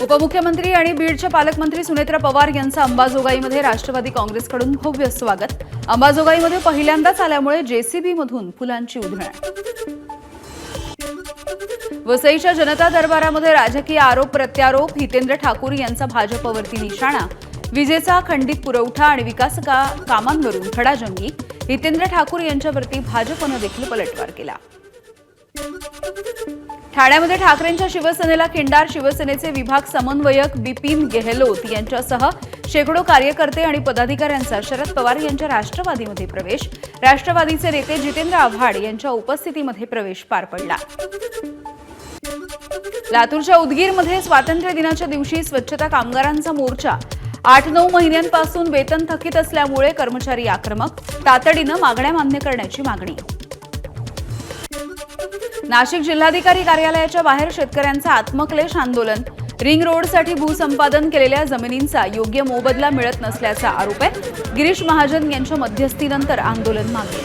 उपमुख्यमंत्री आणि बीडच्या पालकमंत्री सुनेत्रा पवार यांचं अंबाजोगाईमध्ये राष्ट्रवादी काँग्रेसकडून भव्य स्वागत। अंबाजोगाईमध्ये पहिल्यांदाच आल्यामुळे जेसीबी मधून फुलांची उधळण। वसईच्या जनता दरबारामध्ये राजकीय आरोप प्रत्यारोप, हितेंद्र ठाकूर यांचा भाजपवरती निशाणा। विजेचा खंडित पुरवठा आणि विकास कामांवरून खडाजंगी, हितेंद्र ठाकूर यांच्यावरती भाजपने देखील पलटवार केला। ठाण्यामध्ये ठाकरेंच्या शिवसेनेला खिंडार, शिवसेनेचे विभाग समन्वयक बिपिन गेहलोत यांच्यासह शेकडो कार्यकर्ते आणि पदाधिकाऱ्यांचा शरद पवार यांच्या राष्ट्रवादीमध्ये प्रवेश। राष्ट्रवादीचे नेते जितेंद्र आव्हाड यांच्या उपस्थितीमध्ये प्रवेश पार पडला। लातूरच्या उदगीरमध्ये स्वातंत्र्य दिनाच्या दिवशी स्वच्छता कामगारांचा मोर्चा। 8-9 महिन्यांपासून वेतन थकीत असल्यामुळे कर्मचारी आक्रमक, तातडीने मागण्या मान्य करण्याची मागणी। नाशिक जिल्हाधिकारी कार्यालयाच्या बाहेर शेतकऱ्यांचं आत्मक्लेश आंदोलन। रिंग रोडसाठी भूसंपादन केलेल्या जमिनींचा योग्य मोबदला मिळत नसल्याचा आरोप आहे। गिरीश महाजन यांच्या मध्यस्थीनंतर आंदोलन मागे।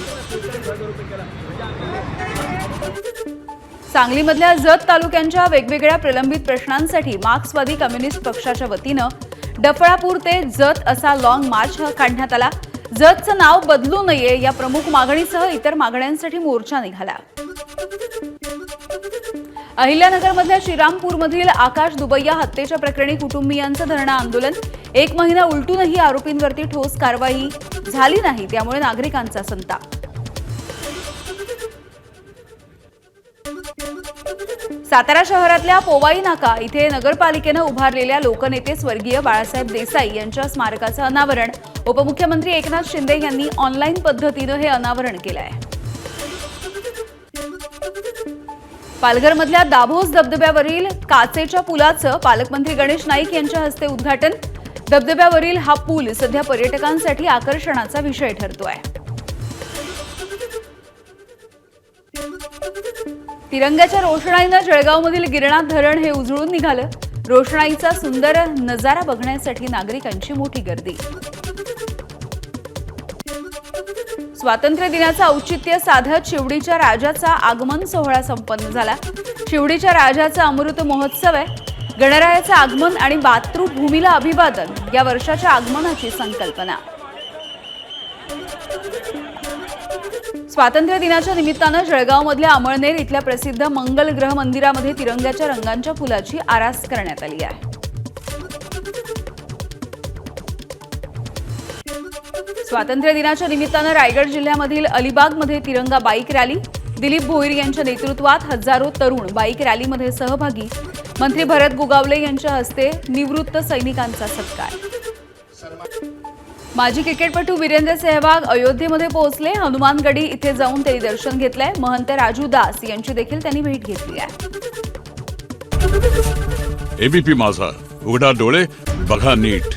सांगलीमधल्या जत तालुक्यांच्या वेगवेगळ्या प्रलंबित प्रश्नांसाठी मार्क्सवादी कम्युनिस्ट पक्षाच्या वतीनं डफळापूर ते जत असा लॉंग मार्च काढण्यात आला। जतचं नाव बदलू नये या प्रमुख मागणीसह इतर मागण्यांसाठी मोर्चा निघाला। अहिल्यानगरमधल्या श्रीरामपूरमधील आकाश दुबैया हत्येच्या प्रकरणी कुटुंबियांचं धरणं आंदोलन। 1 महिना उलटूनही आरोपींवरती ठोस कारवाई झाली नाही, त्यामुळे नागरिकांचा संताप। सातारा शहरातल्या पोवाई नाका इथे नगरपालिकेनं उभारलेल्या लोकनेते स्वर्गीय बाळासाहेब देसाई यांच्या स्मारकाचं अनावरण। उपमुख्यमंत्री एकनाथ शिंदे यांनी ऑनलाईन पद्धतीनं हे अनावरण केलं आहे। पालघरमधल्या दाभोस धबधब्यावरील काचेच्या पुलाचं पालकमंत्री गणेश नाईक यांच्या हस्ते उद्घाटन। धबधब्यावरील हा पूल सध्या पर्यटकांसाठी आकर्षणाचा विषय ठरतोय। तिरंग्याच्या रोषणाईनं जळगावमधील गिरणा धरण हे उजळून निघालं। रोषणाईचा सुंदर नजारा बघण्यासाठी नागरिकांची मोठी गर्दी। स्वातंत्र्य दिनाचं औचित्य साधत शिवडीच्या राजाचा आगमन सोहळा संपन्न झाला। शिवडीच्या राजाचा अमृत महोत्सव आहे। गणरायाचं आगमन आणि मातृभूमीला अभिवादन या वर्षाच्या आगमनाची संकल्पना। स्वातंत्र्य दिनाच्या निमित्तानं जळगावमधल्या अमळनेर इथल्या प्रसिद्ध मंगल ग्रह मंदिरामध्ये तिरंग्याच्या रंगांच्या फुलाची आरास करण्यात आली आहे। स्वातंत्र्य दिनाच्या निमित्तानं रायगड जिल्ह्यामधील अलिबागमध्ये तिरंगा बाईक रॅली। दिलीप भोईर यांच्या नेतृत्वात हजारो तरुण बाईक रॅलीमध्ये सहभागी। मंत्री भरत गोगावले यांच्या हस्ते निवृत्त सैनिकांचा सत्कार। माजी क्रिकेटपटू वीरेंद्र सहवाग अयोध्येमध्ये पोहोचले। हनुमानगडी इथे जाऊन त्यांनी दर्शन घेतलंय। महंत राजू दास यांची देखील त्यांनी भेट घेतली आहे। एबीपी माझा, उघडा डोळे बघा नीट।